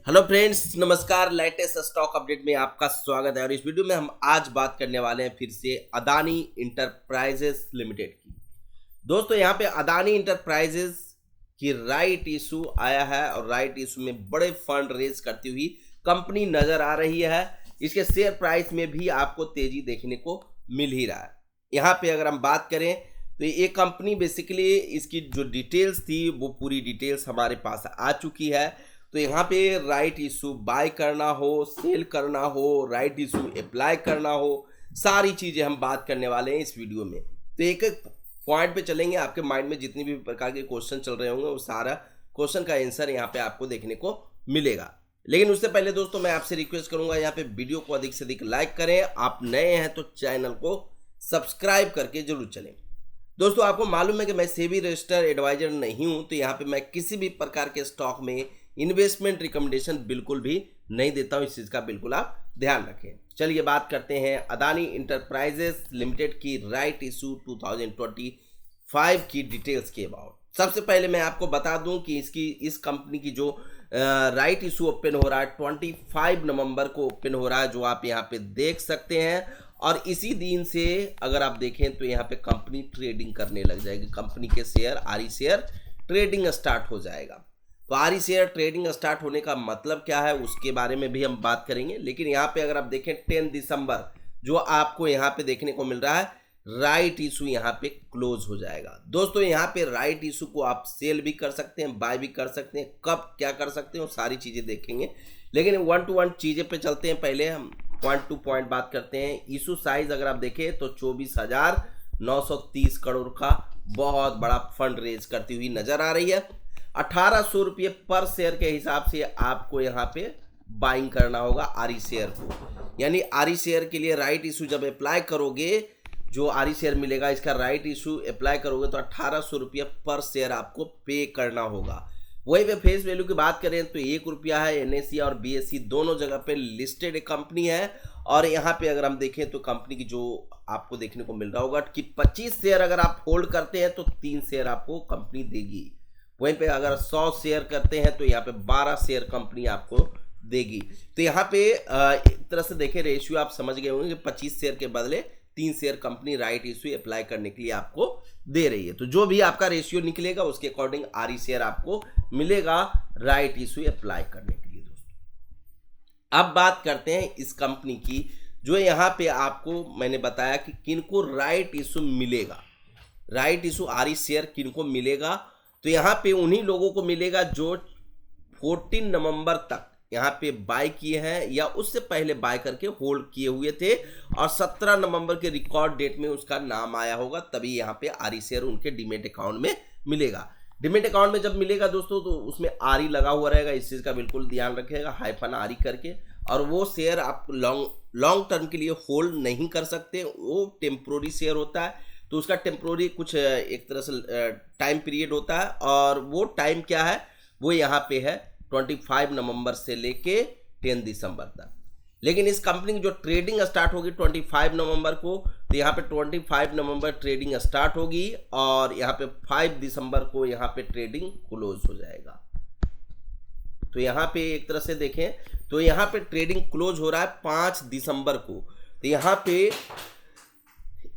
Hello friends, नमस्कार। Latest stock update में आपका स्वागत है और इस वीडियो में हम आज बात करने वाले हैं फिर से अदानी इंटरप्राइजेस लिमिटेड की। दोस्तों, यहाँ पे अदानी इंटरप्राइजेस की राइट इशू आया है और राइट इशू में बड़े फंड रेज करती हुई कंपनी नजर आ रही है। इसके शेयर प्राइस में भी आपको तेजी देखने को मिल ही रहा है। यहाँ पे अगर हम बात करें तो ये कंपनी बेसिकली इसकी जो डिटेल्स थी वो पूरी डिटेल्स हमारे पास आ चुकी है। तो यहाँ पे राइट इशू बाय करना हो, सेल करना हो, राइट इशू अप्लाई करना हो, सारी चीज़ें हम बात करने वाले हैं इस वीडियो में। तो एक एक पॉइंट पे चलेंगे। आपके माइंड में जितनी भी प्रकार के क्वेश्चन चल रहे होंगे वो सारा क्वेश्चन का आंसर यहाँ पे आपको देखने को मिलेगा। लेकिन उससे पहले दोस्तों मैं आपसे रिक्वेस्ट करूंगा, यहाँ पे वीडियो को अधिक से अधिक लाइक करें। आप नए हैं तो चैनल को सब्सक्राइब करके जरूर चलें। दोस्तों, आपको मालूम है कि मैं सेबी रजिस्टर्ड एडवाइजर नहीं हूं, तो यहाँ पे मैं किसी भी प्रकार के स्टॉक में इन्वेस्टमेंट रिकमेंडेशन बिल्कुल भी नहीं देता हूं। इस चीज़ का बिल्कुल आप ध्यान रखें। चलिए बात करते हैं अदानी इंटरप्राइजेस लिमिटेड की राइट इशू 2025 की डिटेल्स के अबाउट। सबसे पहले मैं आपको बता दूं कि इस कंपनी की जो राइट इशू ओपन हो रहा है 25 नवंबर को ओपन हो रहा है, जो आप यहाँ पे देख सकते हैं। और इसी दिन से अगर आप देखें तो यहाँ पे कंपनी ट्रेडिंग करने लग जाएगी। कंपनी के शेयर आरी शेयर ट्रेडिंग स्टार्ट हो जाएगा। तो आरी शेयर ट्रेडिंग स्टार्ट होने का मतलब क्या है उसके बारे में भी हम बात करेंगे। लेकिन यहाँ पे अगर आप देखें 10 दिसंबर जो आपको यहाँ पे देखने को मिल रहा है, राइट इशू यहाँ पे क्लोज हो जाएगा। दोस्तों, यहाँ पे राइट इशू को आप सेल भी कर सकते हैं, बाय भी कर सकते हैं। कब क्या कर सकते हैं वो सारी चीज़ें देखेंगे। लेकिन 1 to 1 चीज़ें पे चलते हैं। पहले हम पॉइंट टू पॉइंट बात करते हैं। इशू साइज अगर आप देखें तो 24,930 करोड़ का बहुत बड़ा फंड रेज करती हुई नजर आ रही है। 1800 रुपये पर शेयर के हिसाब से आपको यहाँ पे बाइंग करना होगा आरी शेयर को। यानी आरी शेयर के लिए राइट इशू जब अप्लाई करोगे, जो आरी शेयर मिलेगा इसका राइट इशू अप्लाई करोगे तो 1800 रुपये पर शेयर आपको पे करना होगा। वही पे फेस वैल्यू की बात करें तो 1 रुपया है। एनएसई और बीएसई दोनों जगह पे लिस्टेड कंपनी है। और यहाँ पे अगर हम देखें तो कंपनी की जो आपको देखने को मिल रहा होगा कि 25 शेयर अगर आप होल्ड करते हैं तो 3 शेयर आपको कंपनी देगी। वहीं पे अगर 100 शेयर करते हैं तो यहाँ पे 12 शेयर कंपनी आपको देगी। तो यहाँ पे एक तरह से देखें रेशियो आप समझ गए होंगे कि 25 शेयर के बदले 3 share company right issue apply करने के लिए आपको दे रही है। तो जो भी आपका रेशियो निकलेगा उसके अकॉर्डिंग आरी शेयर आपको मिलेगा राइट इशू अप्लाई करने के लिए। दोस्तों, अब बात करते हैं इस कंपनी की, जो यहाँ पे आपको मैंने बताया कि किनको राइट इशू मिलेगा। राइट इशू आरी शेयर किनको मिलेगा, तो यहाँ पे उन्हीं लोगों को मिलेगा जो 14 नवंबर तक यहाँ पे बाय किए हैं या उससे पहले बाय करके होल्ड किए हुए थे और 17 नवंबर के रिकॉर्ड डेट में उसका नाम आया होगा, तभी यहाँ पे आरी शेयर उनके डीमेट अकाउंट में मिलेगा। डीमेट अकाउंट में जब मिलेगा दोस्तों तो उसमें आरी लगा हुआ रहेगा। इस चीज़ का बिल्कुल ध्यान रखिएगा, हाइफन आरी करके। और वो शेयर आप लॉन्ग टर्म के लिए होल्ड नहीं कर सकते, वो टेम्प्रोरी शेयर होता है। तो उसका टेम्प्रोरी कुछ एक तरह से टाइम पीरियड होता है और वो टाइम क्या है, वो यहाँ पे है 25 नवंबर से लेके 10 दिसंबर तक। लेकिन इस कंपनी की जो ट्रेडिंग स्टार्ट होगी 25 नवंबर को, तो यहाँ पे 25 नवंबर ट्रेडिंग स्टार्ट होगी और यहाँ पे 5 दिसंबर को यहाँ पे ट्रेडिंग क्लोज हो जाएगा। तो यहाँ पे एक तरह से देखें तो यहाँ पे ट्रेडिंग क्लोज हो रहा है 5 दिसंबर को। तो यहाँ पे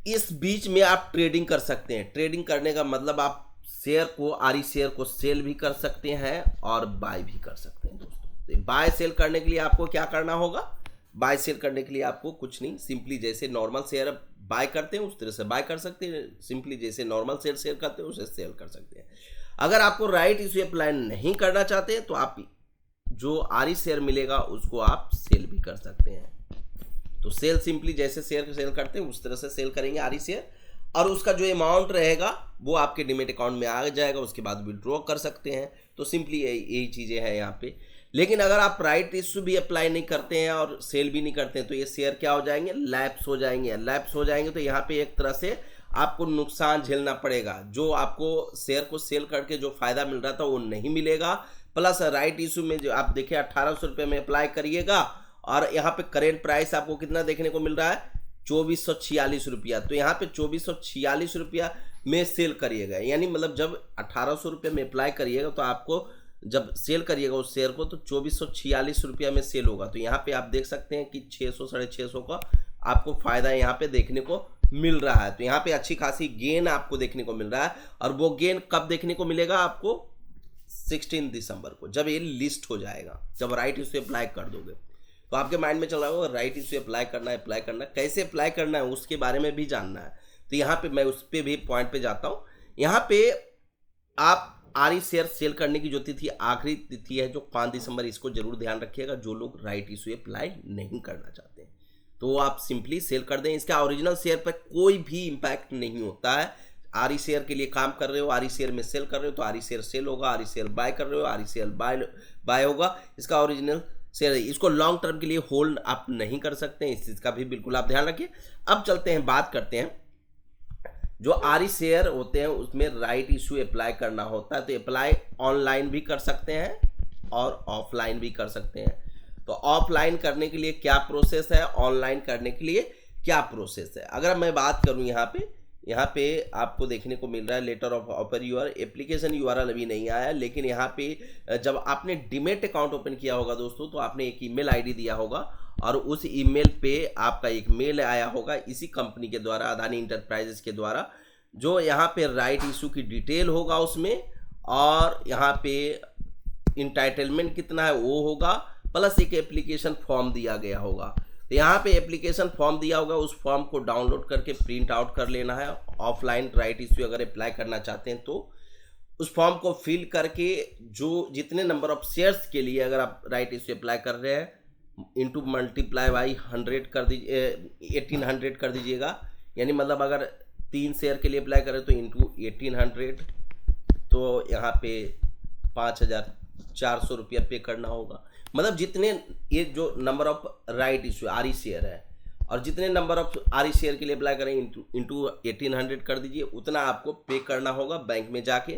इस बीच में आप ट्रेडिंग कर सकते हैं। ट्रेडिंग करने का मतलब आप शेयर को, आरी शेयर को सेल भी कर सकते हैं और बाय भी कर सकते हैं। दोस्तों, तो बाय सेल करने के लिए आपको क्या करना होगा? बाय सेल करने के लिए आपको कुछ नहीं, सिंपली जैसे नॉर्मल शेयर बाय करते हैं उस तरह से बाय कर सकते हैं, सिंपली जैसे नॉर्मल शेयर करते हैं उसे सेल कर सकते हैं। अगर आपको राइट इशू अप्लाई नहीं करना चाहते हैं तो आप जो आरी शेयर मिलेगा उसको आप सेल भी कर सकते हैं। तो सेल सिंपली जैसे शेयर सेल करते हैं उस तरह से सेल करेंगे आरी शेयर, और उसका जो अमाउंट रहेगा वो आपके डीमेट अकाउंट में आ जाएगा। उसके बाद विड्रॉ कर सकते हैं। तो सिंपली यही चीज़ें हैं यहाँ पे। लेकिन अगर आप राइट इशू भी अप्लाई नहीं करते हैं और सेल भी नहीं करते हैं तो ये शेयर क्या हो जाएंगे? लैप्स हो जाएंगे। लैप्स हो जाएंगे तो यहाँ पे एक तरह से आपको नुकसान झेलना पड़ेगा। जो आपको शेयर को सेल करके जो फायदा मिल रहा था वो नहीं मिलेगा। प्लस राइट इशू में जो आप देखिए 1800 रुपये में अप्लाई करिएगा और यहाँ पे करेंट प्राइस आपको कितना देखने को मिल रहा है? 2446 रुपया। तो यहाँ पे 2446 रुपया में सेल करिएगा। यानी मतलब जब 1800 रुपये में अप्लाई करिएगा तो आपको जब सेल करिएगा उस शेयर को तो 2446 रुपया में सेल होगा। तो यहाँ पे आप देख सकते हैं कि 600 650 का आपको फायदा यहाँ पे देखने को मिल रहा है। तो यहाँ पे अच्छी खासी गेन आपको देखने को मिल रहा है, और वो गेन कब देखने को मिलेगा आपको? 16 दिसंबर को, जब ये लिस्ट हो जाएगा, जब राइट इश्यू अप्लाई कर दोगे। तो आपके माइंड में चल रहा होगा राइट इश्यू अप्लाई करना है, कैसे अप्लाई करना है उसके बारे में भी जानना है। तो यहाँ पे मैं उस पर भी पॉइंट पे जाता हूँ। यहाँ पे आप आरई शेयर सेल करने की जो तिथि, आखिरी तिथि है जो 5 दिसंबर, इसको जरूर ध्यान रखिएगा। जो लोग राइट इश्यू अप्लाई नहीं करना चाहते हैं तो आप सिंपली सेल कर दें। इसका ओरिजिनल शेयर पर कोई भी इम्पैक्ट नहीं होता है। आरई शेयर के लिए काम कर रहे हो, आरई शेयर में सेल कर रहे हो तो आरई शेयर सेल होगा, आरई शेयर बाय कर रहे हो आरई शेयर बाय होगा। इसका ओरिजिनल शेयर है, इसको लॉन्ग टर्म के लिए होल्ड आप नहीं कर सकते हैं, इस चीज़ का भी बिल्कुल आप ध्यान रखिए। अब चलते हैं, बात करते हैं जो आरई शेयर होते हैं उसमें राइट इश्यू अप्लाई करना होता है। तो अप्लाई ऑनलाइन भी कर सकते हैं और ऑफलाइन भी कर सकते हैं। तो ऑफलाइन करने के लिए क्या प्रोसेस है, ऑनलाइन करने के लिए क्या प्रोसेस है? अगर मैं बात करूं यहाँ पे आपको देखने को मिल रहा है letter of offer UR, application URL अभी नहीं आया, लेकिन यहाँ पे जब आपने डीमेट अकाउंट ओपन किया होगा दोस्तों तो आपने एक ईमेल आईडी दिया होगा, और उस ईमेल पे आपका एक मेल आया होगा इसी कंपनी के द्वारा, अदानी इंटरप्राइजेस के द्वारा, जो यहाँ पे राइट इशू की डिटेल होगा उसमें, और यहाँ पे इंटाइटलमेंट कितना है वो होगा, प्लस एक एप्लीकेशन फॉर्म दिया गया होगा। तो यहाँ पे एप्लीकेशन फॉर्म दिया होगा, उस फॉर्म को डाउनलोड करके प्रिंट आउट कर लेना है। ऑफलाइन राइट इश्यू अगर अप्लाई करना चाहते हैं तो उस फॉर्म को फिल करके जो जितने नंबर ऑफ शेयर्स के लिए अगर आप राइट इश्यू अप्लाई कर रहे हैं इंटू मल्टीप्लाई बाई 100 कर दीजिए, 1800 कर दीजिएगा। यानी मतलब अगर 3 शेयर के लिए अप्लाई करें तो इंटू 1800, तो यहाँ पे 5400 रुपया पे करना होगा। मतलब जितने ये जो number of right issue RE share है और जितने नंबर ऑफ आरई शेयर के लिए अप्लाई करें इंटू 1800 कर दीजिए, उतना आपको पे करना होगा बैंक में जाके।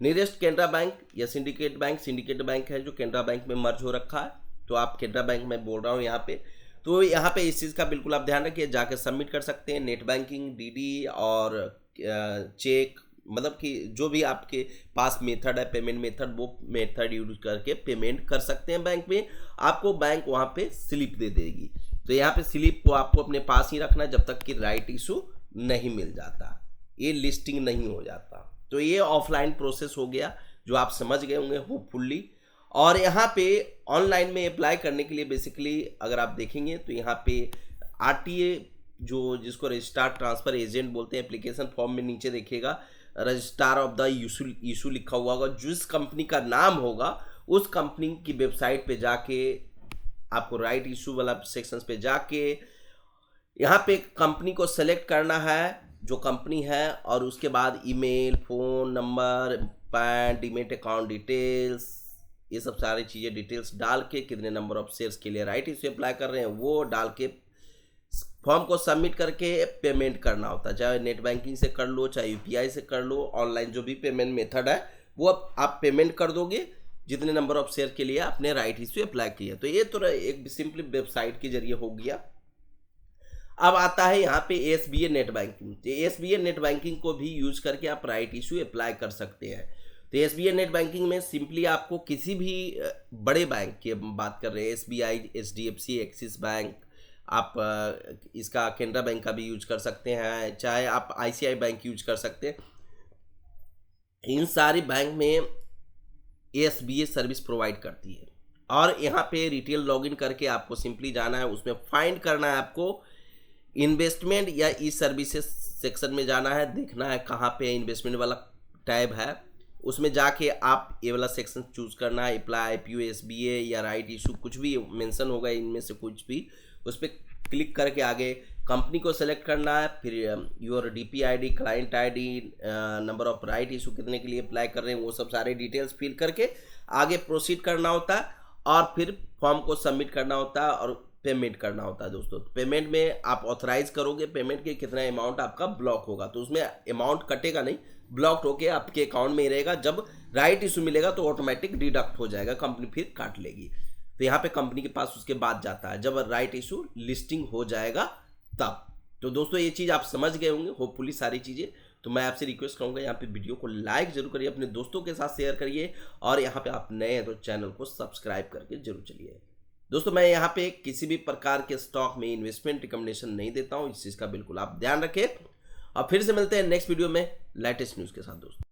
नियरेस्ट कैनरा बैंक या सिंडिकेट बैंक है जो कैनरा बैंक में मर्ज हो रखा है, तो आप कैनरा बैंक में बोल रहा हूँ यहाँ पे। तो यहाँ पे इस चीज़ का बिल्कुल आप ध्यान रखिए, जाके सबमिट कर सकते हैं। नेट बैंकिंग, डीडी और चेक, मतलब कि जो भी आपके पास मेथड है पेमेंट मेथड, वो मेथड यूज करके पेमेंट कर सकते हैं बैंक में। आपको बैंक वहाँ पे स्लिप दे देगी। तो यहाँ पे स्लिप को आपको अपने पास ही रखना है जब तक कि राइट इशू नहीं मिल जाता, ये लिस्टिंग नहीं हो जाता। तो ये ऑफलाइन प्रोसेस हो गया जो आप समझ गए होंगे होपफुली। और यहाँ पे ऑनलाइन में अप्लाई करने के लिए बेसिकली अगर आप देखेंगे तो यहाँ पे आरटीए जो जिसको रजिस्ट्रार ट्रांसफर एजेंट बोलते हैं, एप्लीकेशन फॉर्म में नीचे देखिएगा रजिस्ट्रार ऑफ द इशू लिखा हुआ होगा। जिस कंपनी का नाम होगा उस कंपनी की वेबसाइट पे जाके आपको राइट इशू वाला सेक्शंस पे जाके यहाँ पे कंपनी को सेलेक्ट करना है जो कंपनी है, और उसके बाद email, phone number, pan, demat account details, ये सब सारी चीज़ें डिटेल्स डाल के कितने नंबर ऑफ शेयर्स के लिए राइट इशू अप्लाई कर रहे हैं वो डाल के फॉर्म को सबमिट करके पेमेंट करना होता है। चाहे नेट बैंकिंग से कर लो, चाहे यूपीआई से कर लो, ऑनलाइन जो भी पेमेंट मेथड है वो आप पेमेंट कर दोगे जितने नंबर ऑफ शेयर के लिए आपने राइट इशू अप्लाई किया। तो ये तो एक सिंपली वेबसाइट के जरिए हो गया। अब आता है यहाँ पे एसबीए नेट बैंकिंग। तो एसबीए नेट बैंकिंग को भी यूज करके आप राइट इशू अप्लाई कर सकते हैं। तो एसबीए नेट बैंकिंग में सिंपली आपको किसी भी बड़े बैंक की बात कर रहे हैं, एसबीआई, एचडीएफसी, एक्सिस बैंक, आप इसका कैनरा बैंक का भी यूज कर सकते हैं, चाहे आप आईसीआई बैंक यूज कर सकते हैं। इन सारी बैंक में एसबीए सर्विस प्रोवाइड करती है। और यहाँ पे रिटेल लॉगिन करके आपको सिंपली जाना है, उसमें फाइंड करना है आपको इन्वेस्टमेंट या ई सर्विसेज सेक्शन में जाना है, देखना है कहाँ पे इन्वेस्टमेंट वाला टैब है, उसमें जाके आप ये वाला सेक्शन चूज करना है। अप्लाई आईपीओ, एसबीए या राइट इशू कुछ भी मेंशन होगा इनमें से कुछ भी, उस पर क्लिक करके आगे कंपनी को सेलेक्ट करना है। फिर your DP ID, client ID, number of right issue कितने के लिए अप्लाई कर रहे हैं वो सब सारे डिटेल्स फिल करके आगे प्रोसीड करना होता है, और फिर फॉर्म को सबमिट करना होता है और पेमेंट करना होता है दोस्तों। पेमेंट में आप ऑथराइज करोगे पेमेंट के कितना अमाउंट आपका ब्लॉक होगा, तो उसमें अमाउंट कटेगा नहीं, ब्लॉक होके आपके अकाउंट में ही रहेगा। जब राइट इशू मिलेगा तो ऑटोमेटिक डिडक्ट हो जाएगा, कंपनी फिर काट लेगी। तो यहाँ पे कंपनी के पास उसके बाद जाता है जब राइट इशू लिस्टिंग हो जाएगा तब। तो दोस्तों ये चीज़ आप समझ गए होंगे होपफुली सारी चीज़ें। तो मैं आपसे रिक्वेस्ट करूंगा यहाँ पे वीडियो को लाइक जरूर करिए, अपने दोस्तों के साथ शेयर करिए, और यहाँ पे आप नए हैं तो चैनल को सब्सक्राइब करके जरूर चलिए। दोस्तों मैं यहाँ पे किसी भी प्रकार के स्टॉक में इन्वेस्टमेंट रिकमेंडेशन नहीं देता हूँ, इस चीज़ का बिल्कुल आप ध्यान रखें। और फिर से मिलते हैं नेक्स्ट वीडियो में लेटेस्ट न्यूज़ के साथ दोस्तों।